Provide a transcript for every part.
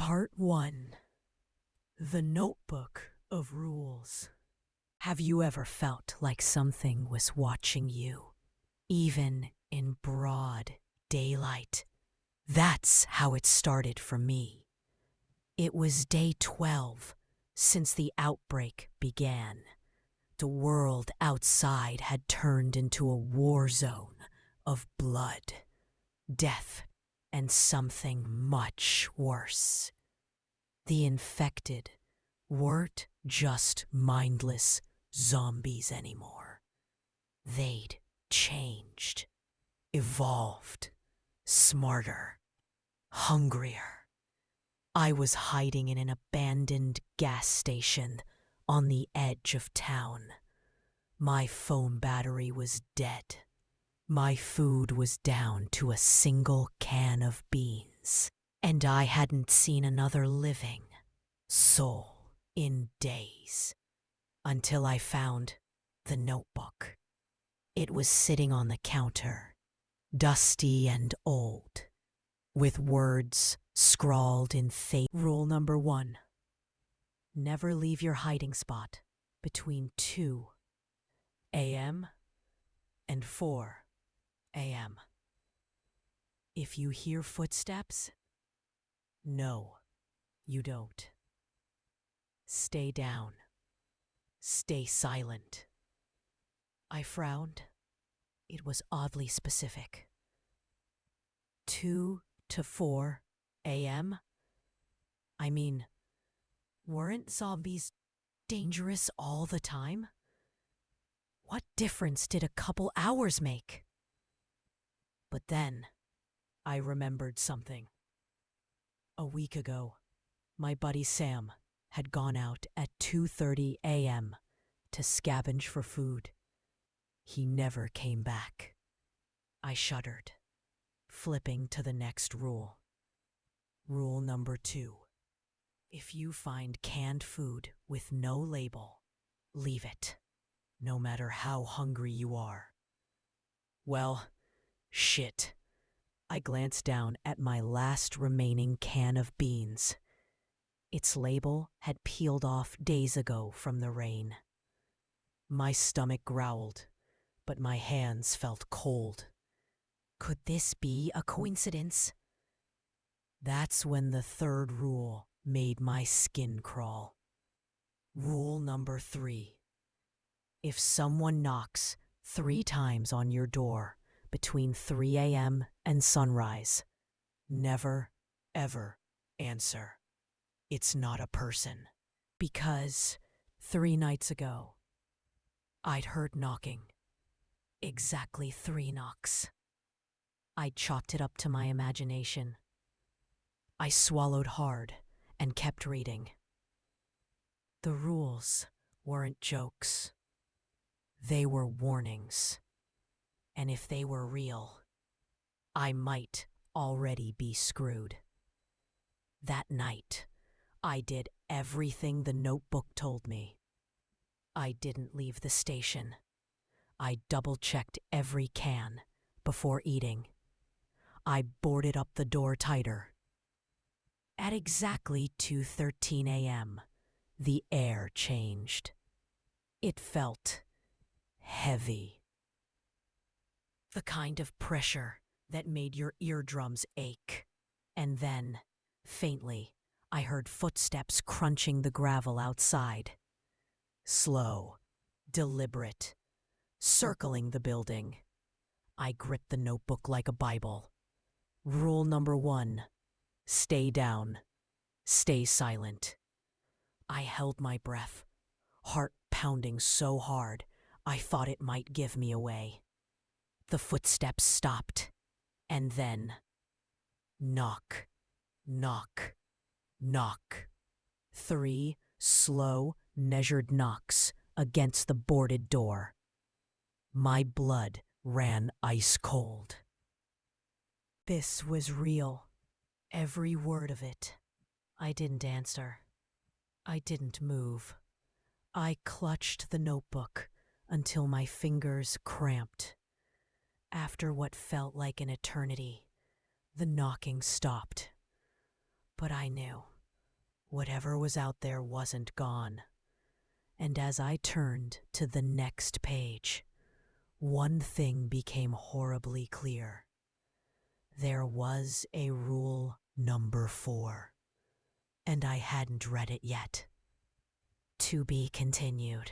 Part 1. The Notebook of Rules. Have you ever felt like something was watching you, even in broad daylight? That's how it started for me. It was day 12 since the outbreak began. The world outside had turned into a war zone of blood, death, and something much worse. The infected weren't just mindless zombies anymore. They'd changed, evolved, smarter, hungrier. I was hiding in an abandoned gas station on the edge of town. My phone battery was dead. My food was down to a single can of beans, and I hadn't seen another living soul in days until I found the notebook. It was sitting on the counter, dusty and old, with words scrawled in Rule number 1. Never leave your hiding spot between 2 a.m. and 4 a.m. If you hear footsteps, no, you don't. Stay down. Stay silent. I frowned. It was oddly specific. 2 to 4 a.m.? I mean, weren't zombies dangerous all the time? What difference did a couple hours make? But then, I remembered something. A week ago, my buddy Sam had gone out at 2:30 a.m. to scavenge for food. He never came back. I shuddered, flipping to the next rule. Rule number 2. If you find canned food with no label, leave it, no matter how hungry you are. Well, shit. I glanced down at my last remaining can of beans. Its label had peeled off days ago from the rain. My stomach growled, but my hands felt cold. Could this be a coincidence? That's when the third rule made my skin crawl. Rule number 3. If someone knocks 3 times on your door between 3 a.m. and sunrise, never, ever answer. It's not a person. Because 3 nights ago, I'd heard knocking. Exactly 3 knocks. I chalked it up to my imagination. I swallowed hard and kept reading. The rules weren't jokes. They were warnings. And if they were real, I might already be screwed. That night, I did everything the notebook told me. I didn't leave the station. I double-checked every can before eating. I boarded up the door tighter. At exactly 2:13 a.m., the air changed. It felt heavy. The kind of pressure that made your eardrums ache. And then, faintly, I heard footsteps crunching the gravel outside. Slow, deliberate, circling the building. I gripped the notebook like a Bible. Rule number 1. Stay down. Stay silent. I held my breath, heart pounding so hard I thought it might give me away. The footsteps stopped, and then knock, knock, knock. 3 slow, measured knocks against the boarded door. My blood ran ice cold. This was real, every word of it. I didn't answer. I didn't move. I clutched the notebook until my fingers cramped. After what felt like an eternity, the knocking stopped. But I knew Whatever was out there wasn't gone. And as I turned to the next page, one thing became horribly clear. There was a rule number 4, and I hadn't read it yet. To be continued.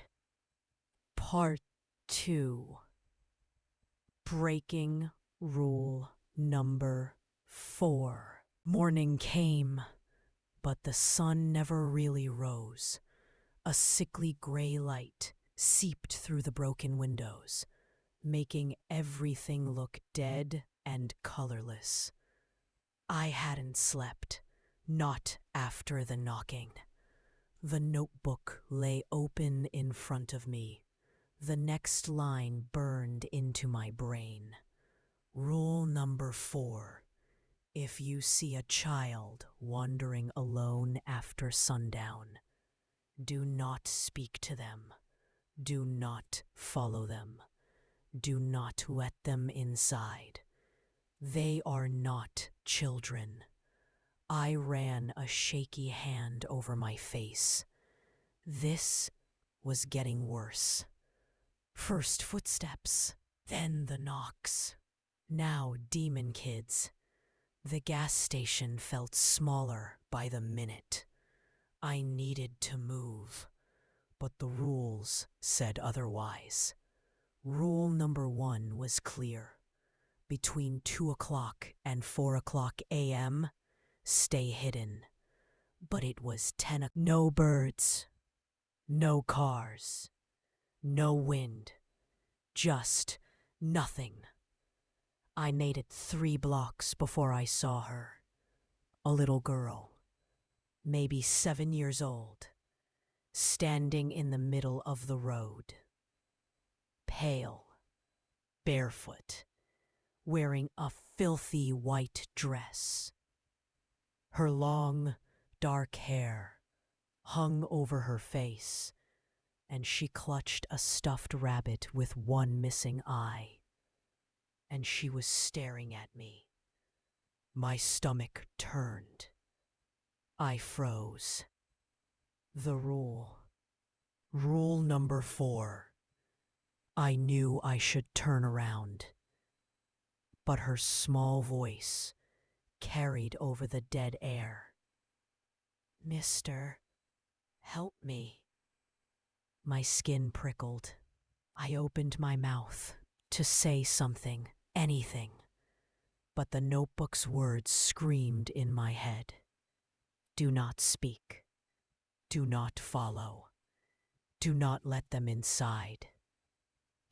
Part 2. Breaking rule number 4. Morning came, but the sun never really rose. A sickly gray light seeped through the broken windows, making everything look dead and colorless. I hadn't slept, not after the knocking. The notebook lay open in front of me. The next line burned into my brain. Rule number 4. If you see a child wandering alone after sundown, do not speak to them. Do not follow them. Do not let them inside. They are not children. I ran a shaky hand over my face. This was getting worse. First footsteps, then the knocks. Now demon kids. The gas station felt smaller by the minute. I needed to move, but the rules said otherwise. Rule number 1 was clear. Between 2 o'clock and 4 o'clock a.m., stay hidden. But it was 10 o'clock. No birds, no cars, no wind, just nothing. I made it 3 blocks before I saw her. A little girl, maybe 7 years old, standing in the middle of the road. Pale, barefoot, wearing a filthy white dress. Her long, dark hair hung over her face, and she clutched a stuffed rabbit with one missing eye. And she was staring at me. My stomach turned. I froze. The rule. Rule number 4. I knew I should turn around. But her small voice carried over the dead air. Mister, help me. My skin prickled. I opened my mouth to say something, anything. But the notebook's words screamed in my head. Do not speak. Do not follow. Do not let them inside.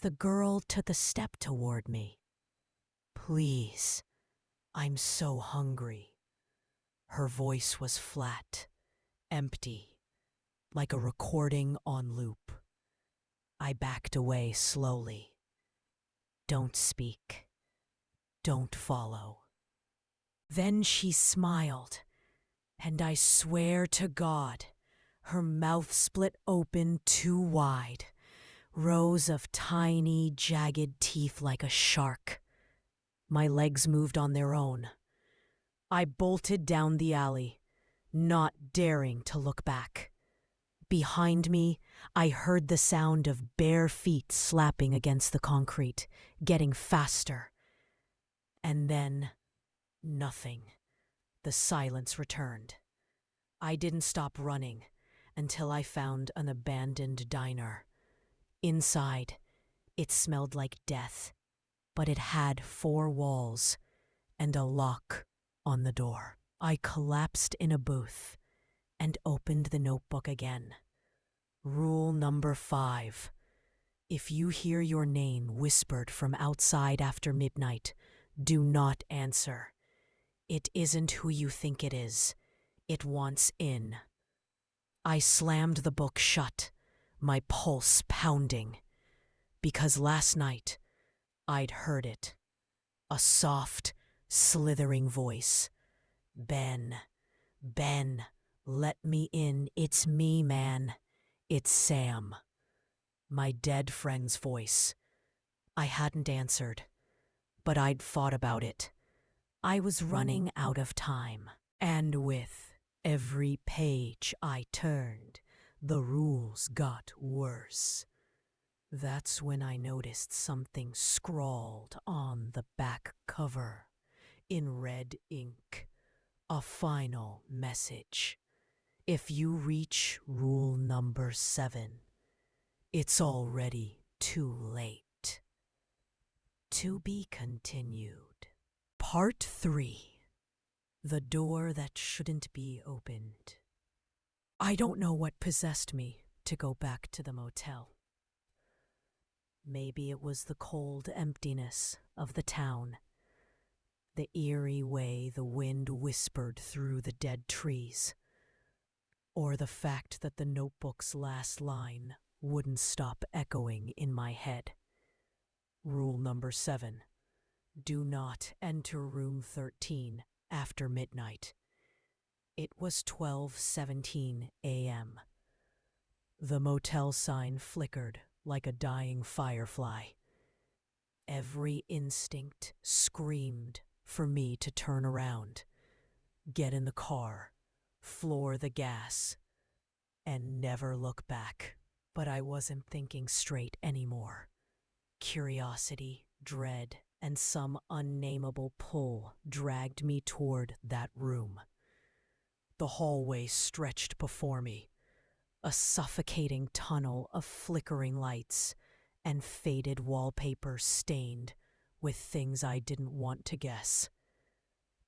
The girl took a step toward me. Please, I'm so hungry. Her voice was flat, empty, like a recording on loop. I backed away slowly. Don't speak. Don't follow. Then she smiled, and I swear to God, her mouth split open too wide, rows of tiny, jagged teeth like a shark. My legs moved on their own. I bolted down the alley, not daring to look back. Behind me, I heard the sound of bare feet slapping against the concrete, getting faster. And then, nothing. The silence returned. I didn't stop running until I found an abandoned diner. Inside, it smelled like death, but it had 4 walls and a lock on the door. I collapsed in a booth and opened the notebook again. Rule number 5. If you hear your name whispered from outside after midnight, do not answer. It isn't who you think it is. It wants in. I slammed the book shut, my pulse pounding, because last night I'd heard it. A soft, slithering voice. Ben, Ben, let me in. It's me, man. It's Sam. My dead friend's voice. I hadn't answered, but I'd thought about it. I was running out of time, and with Every page I turned, the rules got worse. That's when I noticed something scrawled on the back cover in red ink. A final message. If you reach rule number 7, it's already too late. To be continued. Part 3. The door that shouldn't be opened. I don't know what possessed me to go back to the motel. Maybe it was the cold emptiness of the town, the eerie way the wind whispered through the dead trees, or the fact that the notebook's last line wouldn't stop echoing in my head. Rule number 7. Do not enter room 13 after midnight. It was 12:17 a.m. The motel sign flickered like a dying firefly. Every instinct screamed for me to turn around, get in the car, floor the gas, and never look back. But I wasn't thinking straight anymore. Curiosity, dread, and some unnameable pull dragged me toward that room. The hallway stretched before me, a suffocating tunnel of flickering lights and faded wallpaper stained with things I didn't want to guess.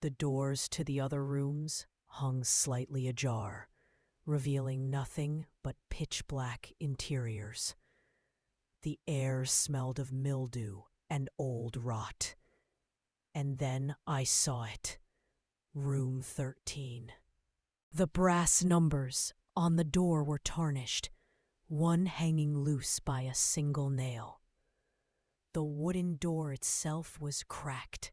The doors to the other rooms hung slightly ajar, revealing nothing but pitch-black interiors. The air smelled of mildew and old rot. And then I saw it. Room 13. The brass numbers on the door were tarnished, one hanging loose by a single nail. The wooden door itself was cracked,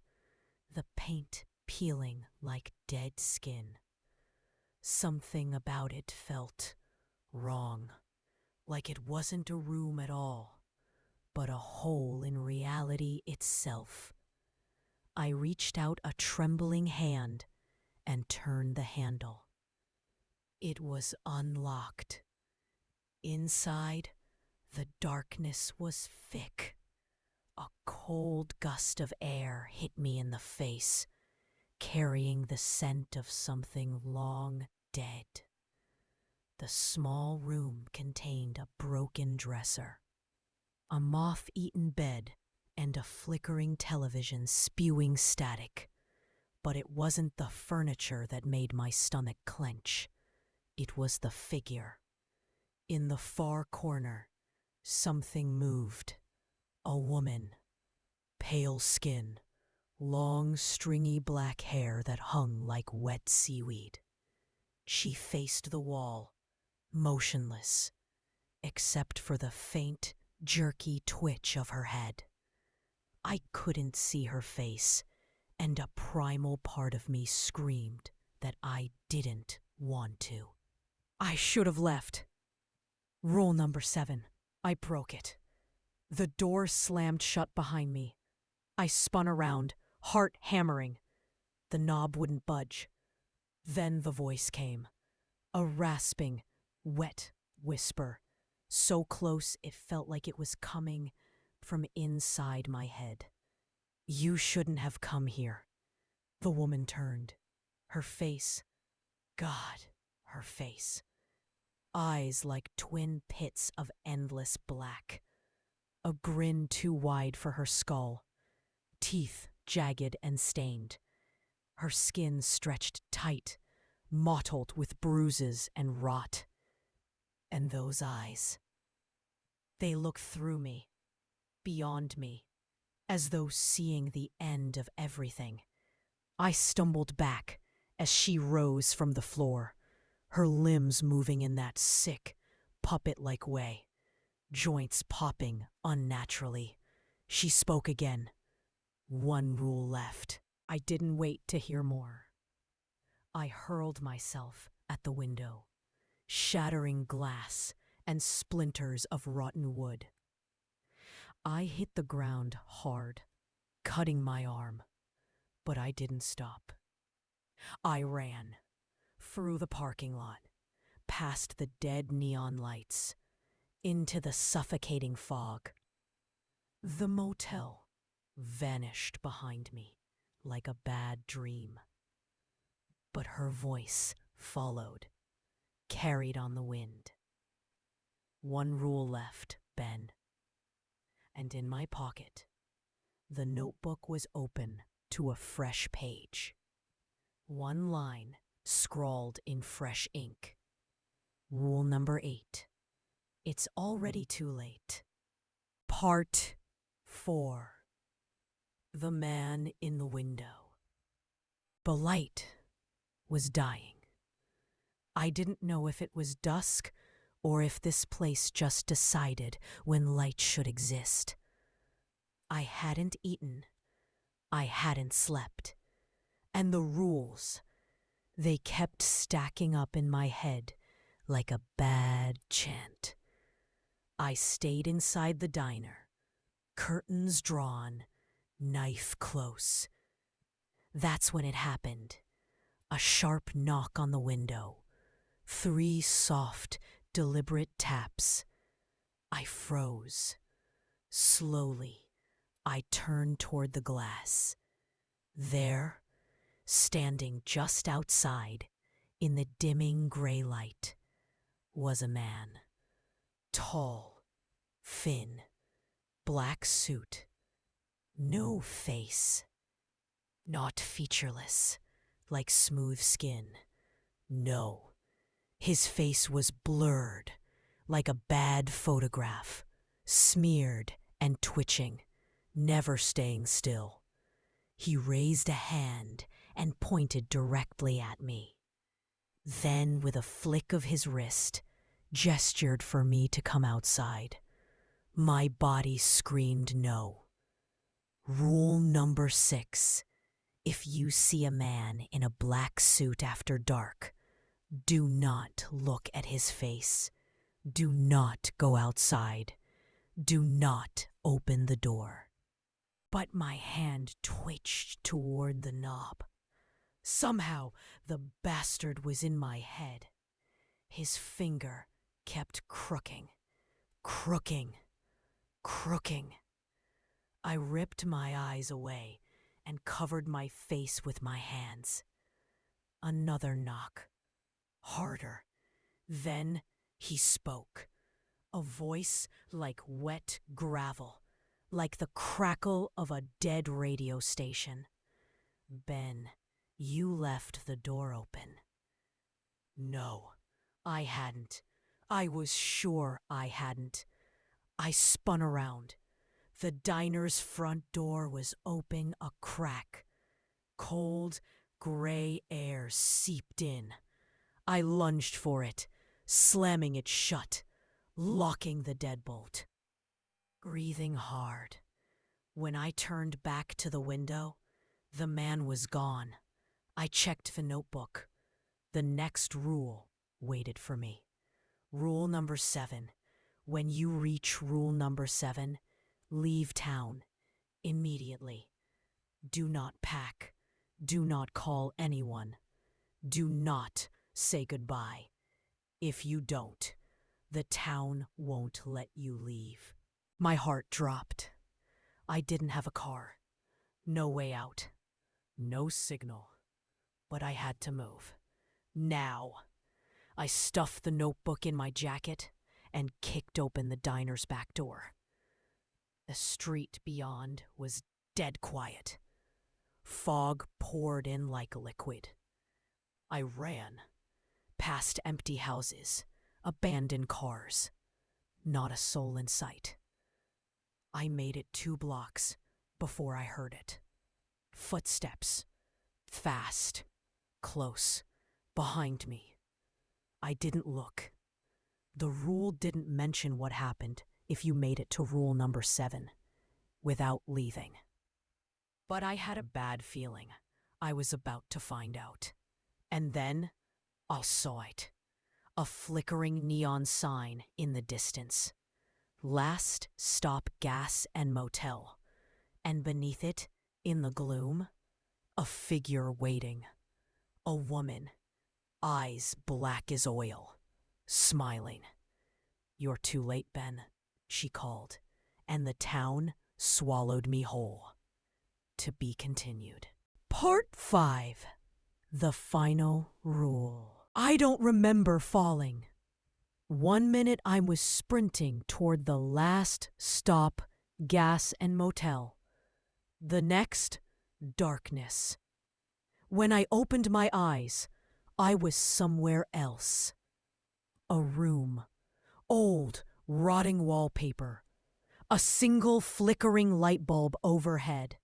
the paint peeling like dead skin. Something about it felt wrong, like it wasn't a room at all, but a hole in reality itself. I reached out a trembling hand and turned the handle. It was unlocked. Inside, the darkness was thick. A cold gust of air hit me in the face, carrying the scent of something long dead. The small room contained a broken dresser, a moth-eaten bed, and a flickering television spewing static. But it wasn't the furniture that made my stomach clench. It was the figure. In the far corner, something moved. A woman. Pale skin, long stringy black hair that hung like wet seaweed. She faced the wall, motionless, except for the faint, jerky twitch of her head. I couldn't see her face, and a primal part of me screamed that I didn't want to. I should have left. Rule number 7. I broke it. The door slammed shut behind me. I spun around, heart hammering. The knob wouldn't budge. Then the voice came. A rasping, wet whisper, so close it felt like it was coming from inside my head. You shouldn't have come here. The woman turned. Her face. God, her face. Eyes like twin pits of endless black. A grin too wide for her skull. Teeth jagged and stained. Her skin stretched tight, mottled with bruises and rot. And those eyes. They looked through me, beyond me, as though seeing the end of everything. I stumbled back as she rose from the floor, her limbs moving in that sick, puppet-like way, joints popping unnaturally. She spoke again. One rule left. I didn't wait to hear more. I hurled myself at the window, shattering glass and splinters of rotten wood. I hit the ground hard, cutting my arm, but I didn't stop. I ran, through the parking lot, past the dead neon lights, into the suffocating fog. The motel vanished behind me like a bad dream. But her voice followed, carried on the wind. One rule left, Ben. And in my pocket, the notebook was open to a fresh page. One line scrawled in fresh ink. Rule number 8. It's already too late. Part 4. The man in the window. The light was dying. I didn't know if it was dusk or if this place just decided when light should exist. I hadn't eaten. I hadn't slept. And the rules, they kept stacking up in my head like a bad chant. I stayed inside the diner, curtains drawn, knife close. That's when it happened. A sharp knock on the window. 3 soft, deliberate taps. I froze. Slowly, I turned toward the glass. There, standing just outside, in the dimming gray light, was a man. Tall, thin, black suit. No face. Not featureless, like smooth skin. No. His face was blurred, like a bad photograph, smeared and twitching, never staying still. He raised a hand and pointed directly at me. Then, with a flick of his wrist, gestured for me to come outside. My body screamed no. Rule number 6. If you see a man in a black suit after dark, do not look at his face. Do not go outside. Do not open the door. But my hand twitched toward the knob. Somehow the bastard was in my head. His finger kept crooking, crooking, crooking. I ripped my eyes away and covered my face with my hands. Another knock. Harder. Then he spoke. A voice like wet gravel, like the crackle of a dead radio station. Ben, you left the door open. No, I hadn't. I was sure I hadn't. I spun around. The diner's front door was open a crack. Cold, gray air seeped in. I lunged for it, slamming it shut, locking the deadbolt. Breathing hard. When I turned back to the window, the man was gone. I checked the notebook. The next rule waited for me. Rule number 7. When you reach rule number 7, leave town immediately. Do not pack. Do not call anyone. Do not say goodbye. If you don't, the town won't let you leave. My heart dropped. I didn't have a car. No way out. No signal. But I had to move. Now. I stuffed the notebook in my jacket and kicked open the diner's back door. The street beyond was dead quiet. Fog poured in like liquid. I ran, past empty houses, abandoned cars. Not a soul in sight. I made it 2 blocks before I heard it. Footsteps. Fast. Close. Behind me. I didn't look. The rule didn't mention what happened if you made it to rule number 7 without leaving. But I had a bad feeling I was about to find out. And then I saw it. A flickering neon sign in the distance. Last Stop Gas and Motel. And beneath it, in the gloom, a figure waiting. A woman. eyes black as oil, smiling. "You're too late, Ben," she called, and the town swallowed me whole. To be continued. Part 5. The Final Rule. I don't remember falling. 1 minute I was sprinting toward the last stop, gas and motel. The next, darkness. When I opened my eyes, I was somewhere else. A room. Old, rotting wallpaper. A single flickering light bulb overhead.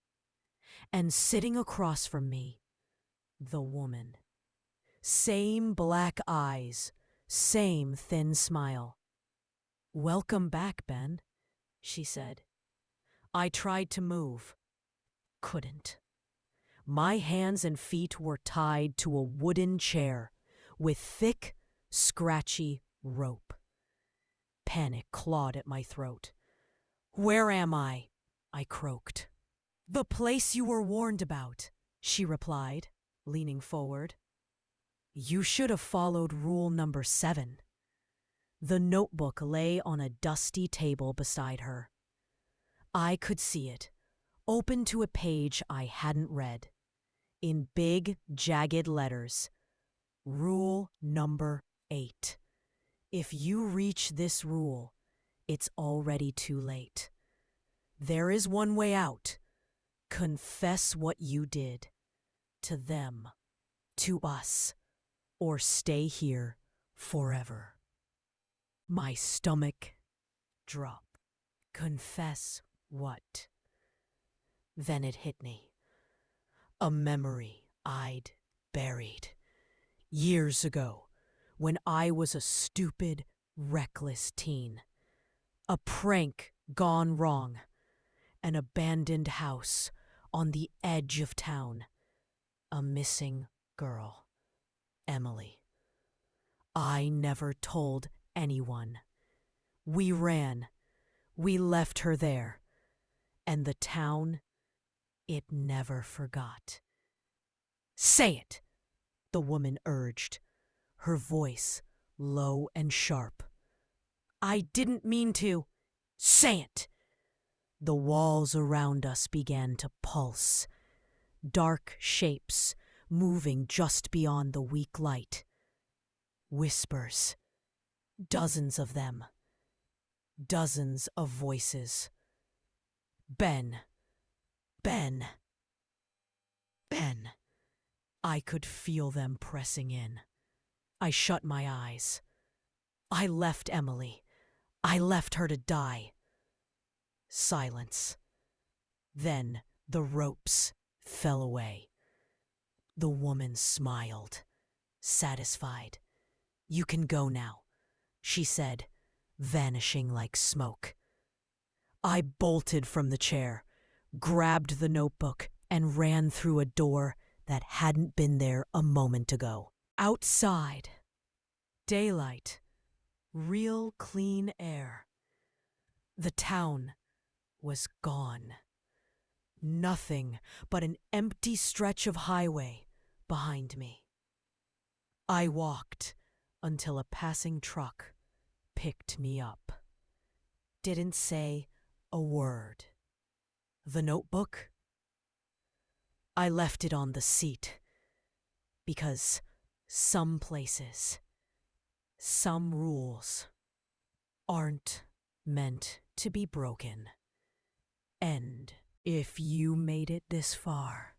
And sitting across from me, the woman. Same black eyes, same thin smile. "Welcome back, Ben," she said. I tried to move. Couldn't. My hands and feet were tied to a wooden chair with thick, scratchy rope. Panic clawed at my throat. "Where am I?" I croaked. "The place you were warned about," she replied, leaning forward. "You should have followed rule number 7. The notebook lay on a dusty table beside her. I could see it, open to a page I hadn't read. In big, jagged letters. Rule number 8. If you reach this rule, it's already too late. There is one way out. Confess what you did. To them. To us. Or stay here forever. My stomach dropped. Confess what? Then it hit me. A memory I'd buried. Years ago, when I was a stupid, reckless teen. A prank gone wrong. An abandoned house on the edge of town. A missing girl. Emily. I never told anyone. We ran. We left her there. And the town, it never forgot. "Say it," the woman urged, her voice low and sharp. "I didn't mean to." "Say it." The walls around us began to pulse. Dark shapes moving just beyond the weak light. Whispers. Dozens of them. Dozens of voices. Ben. Ben. Ben. I could feel them pressing in. I shut my eyes. I left Emily. I left her to die. Silence. Then the ropes fell away. The woman smiled, satisfied. "You can go now," she said, vanishing like smoke. I bolted from the chair, grabbed the notebook, and ran through a door that hadn't been there a moment ago. Outside, daylight, real clean air. The town was gone. Nothing but an empty stretch of highway behind me. I walked until a passing truck picked me up. Didn't say a word. The notebook? I left it on the seat because some places, some rules aren't meant to be broken. End. If you made it this far,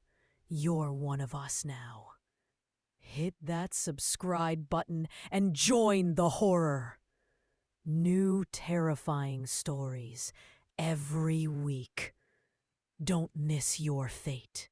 you're one of us now. Hit that subscribe button and join the horror. New terrifying stories every week. Don't miss your fate.